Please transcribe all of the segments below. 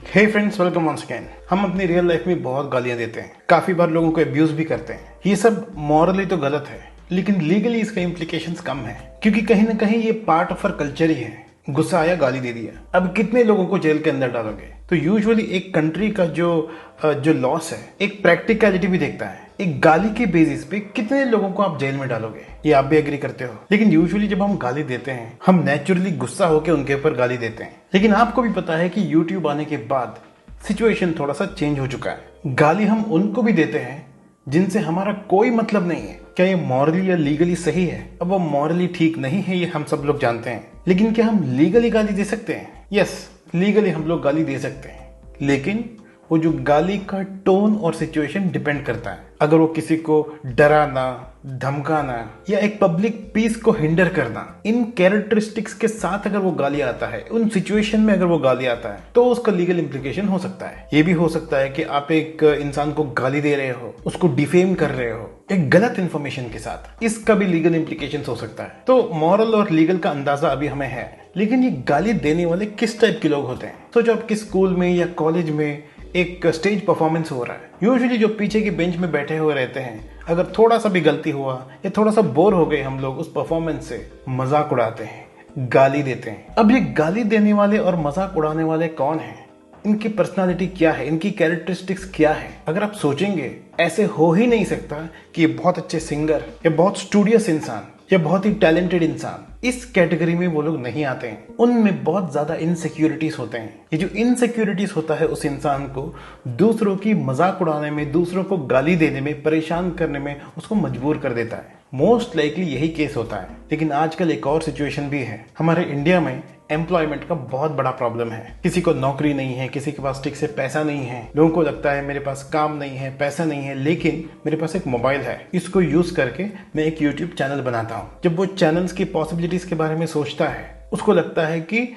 हे friends, welcome once again. हम अपनी real life में बहुत गालियां देते हैं, काफी बार लोगों को अब्यूज भी करते हैं। ये सब मॉरली तो गलत है, लेकिन लीगली इसका इम्प्लीकेशंस कम है, क्योंकि कहीं ना कहीं ये पार्ट ऑफ आवर कल्चर ही है। गुस्सा आया, गाली दे दिया, अब कितने लोगों को जेल के अंदर डालोगे? तो यूजुअली एक कंट्री का जो लॉस है, एक प्रैक्टिकलिटी भी देखता है। एक गाली के बेसिस पे कितने लोगों को आप जेल में डालोगे, ये आप भी एग्री करते हो। लेकिन यूजुअली जब हम गाली देते हैं, हम नेचुरली गुस्सा होकर उनके ऊपर गाली देते हैं। लेकिन आपको भी पता है कि यूट्यूब आने के बाद सिचुएशन थोड़ा सा चेंज हो चुका है। गाली हम उनको भी देते हैं जिनसे हमारा कोई मतलब नहीं है। क्या ये मॉरली या लीगली सही है? अब वो मॉरली ठीक नहीं है, ये हम सब लोग जानते हैं। लेकिन क्या हम लीगली गाली दे सकते हैं? यस, लीगली हम लोग गाली दे सकते हैं, लेकिन वो जो गाली का टोन और सिचुएशन डिपेंड करता है। अगर वो किसी को डराना, धमकाना या एक पब्लिक पीस को हिंडर करना, इन कैरेक्टरिस्टिक्स के साथ अगर वो गाली आता है, उन सिचुएशन में अगर वो गाली आता है, तो उसका लीगल इम्प्लीकेशन हो सकता है। ये भी हो सकता है कि आप एक इंसान को गाली दे रहे हो, उसको डिफेम कर रहे हो एक गलत इंफॉर्मेशन के साथ, इसका भी लीगल इम्प्लीकेशन हो सकता है। तो मॉरल और लीगल का अंदाजा अभी हमें है, लेकिन ये गाली देने वाले किस टाइप के लोग होते हैं? तो जो आपके स्कूल में या कॉलेज में एक स्टेज परफॉर्मेंस हो रहा है, यूजुअली जो पीछे की बेंच में बैठे हुए रहते हैं, अगर थोड़ा सा भी गलती हुआ या थोड़ा सा बोर हो गए हम लोग उस परफॉर्मेंस से, मजाक उड़ाते हैं, गाली देते हैं। अब ये गाली देने वाले और मजाक उड़ाने वाले कौन हैं? इनकी पर्सनालिटी क्या है? इनकी कैरेक्टरिस्टिक्स क्या है? अगर आप सोचेंगे, ऐसे हो ही नहीं सकता कि ये बहुत अच्छे सिंगर या बहुत स्टूडियस इंसान या बहुत ही टैलेंटेड इंसान, इस कैटेगरी में वो लोग नहीं आते हैं। उनमें बहुत ज्यादा इनसिक्योरिटीज होते हैं। ये जो इनसिक्योरिटीज होता है उस इंसान को दूसरों की मजाक उड़ाने में, दूसरों को गाली देने में, परेशान करने में उसको मजबूर कर देता है। मोस्ट लाइकली यही केस होता है। लेकिन आजकल एक और सिचुएशन भी है। हमारे इंडिया में एम्प्लॉयमेंट का बहुत बड़ा प्रॉब्लम है। किसी को नौकरी नहीं है, किसी के पास ठीक से पैसा नहीं है। लोगों को लगता है मेरे पास काम नहीं है, पैसा नहीं है, लेकिन मेरे पास एक मोबाइल है, इसको यूज करके मैं एक यूट्यूब चैनल बनाता हूँ। जब वो चैनल्स की पॉसिबिलिटीज के बारे में सोचता है, उसको लगता है कि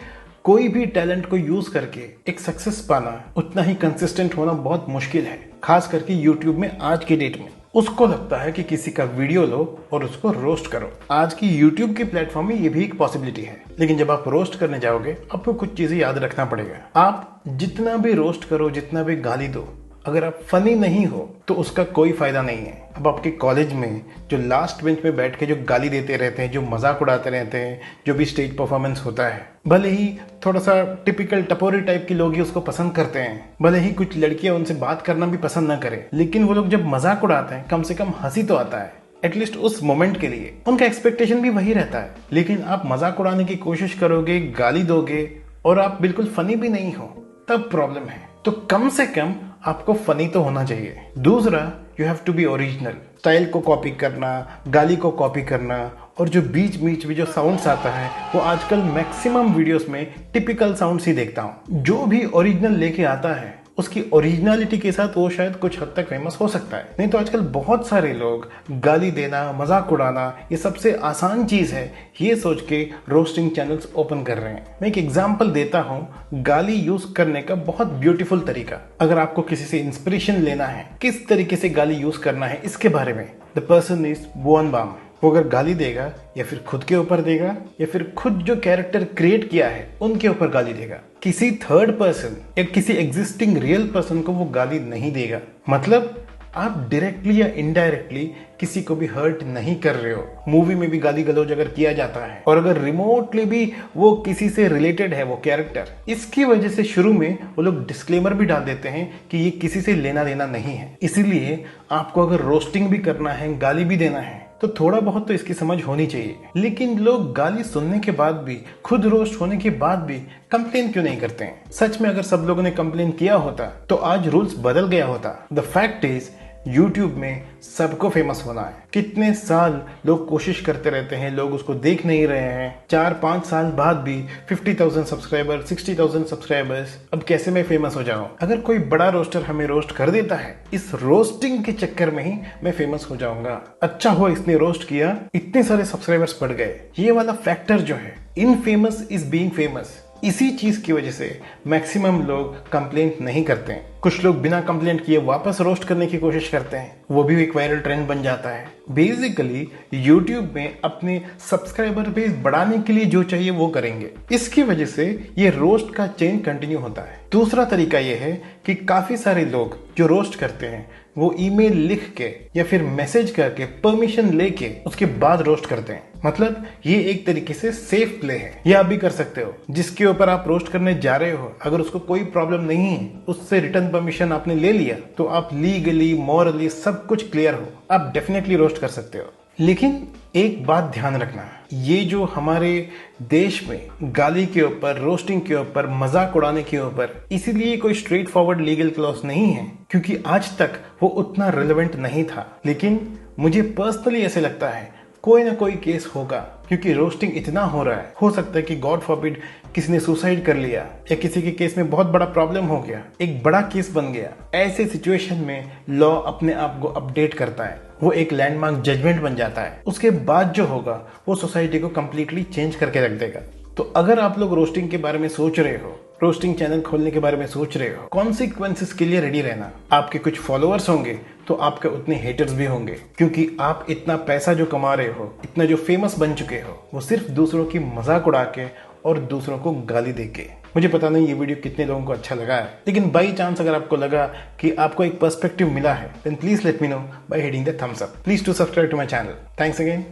कोई भी टैलेंट को यूज करके एक सक्सेस पाना, उतना ही कंसिस्टेंट होना बहुत मुश्किल है, खास करके यूट्यूब में आज की डेट में। उसको लगता है कि किसी का वीडियो लो और उसको रोस्ट करो। आज की यूट्यूब की प्लेटफॉर्म में ये भी एक पॉसिबिलिटी है। लेकिन जब आप रोस्ट करने जाओगे, आपको कुछ चीजें याद रखना पड़ेगा। आप जितना भी रोस्ट करो, जितना भी गाली दो, अगर आप फनी नहीं हो तो उसका कोई फायदा नहीं है। अब आपके कॉलेज में जो लास्ट बेंच में बैठ के जो गाली देते रहते हैं, जो मजाक उड़ाते रहते हैं, जो भी स्टेज परफॉर्मेंस होता है, भले ही थोड़ा सा टिपिकल टपोरी टाइप के लोग ही उसको पसंद करते हैं, भले ही कुछ लड़कियां उनसे बात करना भी पसंद ना करें, लेकिन वो लोग जब मजाक उड़ाते हैं, कम से कम हंसी तो आता है, एटलीस्ट उस मोमेंट के लिए। उनका एक्सपेक्टेशन भी वही रहता है। लेकिन आप मजाक उड़ाने की कोशिश करोगे, गाली दोगे और आप बिल्कुल फनी भी नहीं हो, तब प्रॉब्लम है। तो कम से कम आपको फनी तो होना चाहिए। दूसरा, you have to be original. Style को कॉपी करना, गाली को कॉपी करना और जो बीच बीच में जो साउंड्स आता है, वो आजकल मैक्सिमम वीडियोस में टिपिकल साउंड्स ही देखता हूँ। जो भी ओरिजिनल लेके आता है, उसकी ओरिजिनलिटी के साथ वो शायद कुछ हद तक फेमस हो सकता है। नहीं तो आजकल बहुत सारे लोग गाली देना, मजाक उड़ाना, ये सबसे आसान चीज है, ये सोच के रोस्टिंग चैनल्स ओपन कर रहे हैं। मैं एक एग्जांपल देता हूँ गाली यूज करने का, बहुत ब्यूटीफुल तरीका। अगर आपको किसी से इंस्पिरेशन लेना है किस तरीके से गाली यूज करना है, इसके बारे में, the person is Bhuvan Bam. वो अगर गाली देगा या फिर खुद के ऊपर देगा या फिर खुद जो कैरेक्टर क्रिएट किया है उनके ऊपर गाली देगा, किसी थर्ड पर्सन या किसी एग्जिस्टिंग रियल पर्सन को वो गाली नहीं देगा। मतलब आप डायरेक्टली या इनडायरेक्टली किसी को भी हर्ट नहीं कर रहे हो। मूवी में भी गाली गलौज अगर किया जाता है और अगर रिमोटली भी वो किसी से रिलेटेड है वो कैरेक्टर, इसकी वजह से शुरू में वो लोग डिस्क्लेमर भी डाल देते हैं कि ये किसी से लेना देना नहीं है। इसीलिए आपको अगर रोस्टिंग भी करना है, गाली भी देना है, तो थोड़ा बहुत तो इसकी समझ होनी चाहिए। लेकिन लोग गाली सुनने के बाद भी, खुद रोस्ट होने के बाद भी कंप्लेन क्यों नहीं करते हैं? सच में अगर सब लोगों ने कंप्लेन किया होता तो आज रूल्स बदल गया होता। द फैक्ट इज, यूट्यूब में सबको फेमस होना है। कितने साल लोग कोशिश करते रहते हैं, लोग उसको देख नहीं रहे हैं। 4-5 साल बाद भी 50,000 सब्सक्राइबर, 60,000 सब्सक्राइबर्स, अब कैसे मैं फेमस हो जाऊं? अगर कोई बड़ा रोस्टर हमें रोस्ट कर देता है, इस रोस्टिंग के चक्कर में ही मैं फेमस हो जाऊंगा। अच्छा हुआ इसने रोस्ट किया, इतने सारे सब्सक्राइबर्स बढ़ गए। ये वाला फैक्टर जो है, इन फेमस इज बीइंग फेमस, इसी चीज की वजह से मैक्सिमम लोग कंप्लेंट नहीं करते हैं। कुछ लोग बिना कंप्लेंट किए वापस रोस्ट करने की कोशिश करते हैं। वो भी एक वायरल ट्रेंड बन जाता है। बेसिकली YouTube में अपने सब्सक्राइबर बेस बढ़ाने के लिए जो चाहिए वो करेंगे। इसकी वजह से ये रोस्ट का चेन कंटिन्यू होता है। दूसरा तरीका ये है कि काफी सारे लोग जो रोस्ट करते हैं वो ईमेल लिख के या फिर मैसेज करके परमिशन लेके उसके बाद रोस्ट करते हैं। मतलब ये एक तरीके से सेफ प्ले है। ये आप भी कर सकते हो। जिसके ऊपर आप रोस्ट करने जा रहे हो, अगर उसको कोई प्रॉब्लम नहीं है, उससे रिटर्न परमिशन आपने ले लिया, तो आप लीगली मॉरली सब कुछ क्लियर हो, आप डेफिनेटली रोस्ट कर सकते हो। लेकिन एक बात ध्यान रखना, ये जो हमारे देश में गाली के ऊपर, रोस्टिंग के ऊपर, मजाक उड़ाने के ऊपर, इसीलिए कोई स्ट्रेट फॉरवर्ड लीगल क्लॉज नहीं है क्योंकि आज तक वो उतना रिलेवेंट नहीं था। लेकिन मुझे पर्सनली ऐसे लगता है कोई ना कोई केस होगा, क्योंकि रोस्टिंग इतना हो रहा है। हो सकता है कि गॉड फॉरबिड किसी ने सुसाइड कर लिया या किसी के केस में बहुत बड़ा प्रॉब्लम हो गया, एक बड़ा केस बन गया। ऐसे सिचुएशन में लॉ अपने आप को अपडेट करता है, वो एक लैंडमार्क जजमेंट बन जाता है। उसके बाद जो होगा वो सोसाइटी को कंप्लीटली चेंज करके रख देगा। तो अगर आप लोग रोस्टिंग के बारे में सोच रहे हो, रोस्टिंग चैनल खोलने के बारे में सोच रहे हो, कॉन्सिक्वेंसेस के लिए रेडी रहना। आपके कुछ फॉलोअर्स होंगे तो आपके उतने हेटर्स भी होंगे, क्योंकि आप इतना पैसा जो कमा रहे हो, इतना जो फेमस बन चुके हो, वो सिर्फ दूसरों की मजाक उड़ा के और दूसरों को गाली देके। मुझे पता नहीं ये वीडियो कितने लोगों को अच्छा लगा है, लेकिन बाई चांस अगर आपको लगा कि आपको एक पर्सपेक्टिव मिला है, then please let me know by hitting the thumbs up. Please to subscribe to my channel. Thanks again,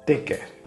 take care.